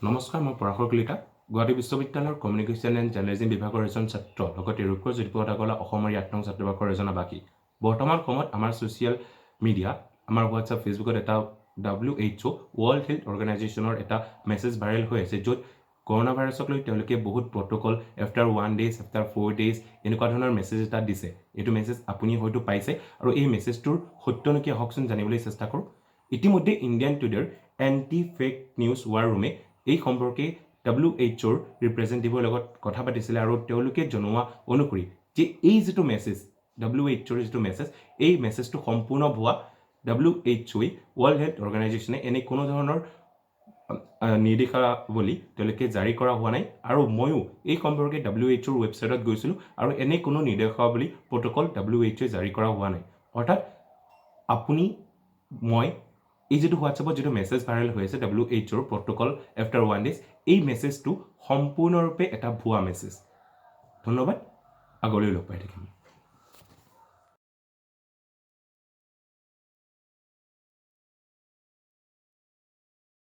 নমস্কাৰ, মই পৰাশৰ কলিতা গুৱাহাটী বিশ্ববিদ্যালয়ৰ কমিউনিকেশ্যন এণ্ড জাৰ্নেলিজম বিভাগৰ এজন ছাত্ৰ লগতে ৰূপকোঁৱৰ জ্যোতিপ্ৰসাদ অসমৰ ৮ নং ছাত্ৰবাসৰ এজন আৱাসী। বৰ্তমান সময়ত আমাৰ ছ'চিয়েল মিডিয়া আমাৰ হোৱাটছআপ ফেচবুকত এটা WHO ৱৰ্ল্ড হেল্থ অৰ্গেনাইজেশ্যনৰ এটা মেছেজ ভাইৰেল হৈ আছে, য'ত কৰোণা ভাইৰাছক লৈ তেওঁলোকে বহুত protocol after 1 days, after 4 days এনেকুৱা ধৰণৰ মেছেজ এটা দিছে। এইটো মেছেজ আপুনি হয়তো পাইছে আৰু এই মেছেজটোৰ সত্য নেকি আহকচোন জানিবলৈ চেষ্টা কৰোঁ। ইতিমধ্যে ইণ্ডিয়ান টুডেৰ এণ্টি ফেক নিউজ ৱাৰ ৰুমে এই সম্পৰ্কে WHOৰ ৰিপ্ৰেজেণ্টেটিভৰ লগত কথা পাতিছিলে আৰু তেওঁলোকে জনোৱা অনুসৰি যে এই যিটো মেছেজ WHOৰ যিটো মেছেজ, এই মেছেজটো সম্পূৰ্ণ ভুৱা। WHOই ৱৰ্ল্ড হেল্থ অৰ্গেনাইজেশ্যনে এনে কোনো ধৰণৰ নিৰ্দেশাৱলী তেওঁলোকে জাৰি কৰা হোৱা নাই আৰু ময়ো এই সম্পৰ্কে WHOৰ ৱেবছাইটত গৈছিলোঁ আৰু এনে কোনো নিৰ্দেশাৱলী প্ৰট'কল WHOই জাৰি কৰা হোৱা নাই। অৰ্থাৎ আপুনি মই এই যিটো হোৱাটছআপত যিটো মেছেজ ভাইৰেল হৈ আছে WHOৰ প্ৰট'কল আফটাৰ 1 days, এই মেছেজটো সম্পূৰ্ণৰূপে এটা ভুৱা মেছেজ। ধন্যবাদ, আগলৈ লগ পাই থাকিম।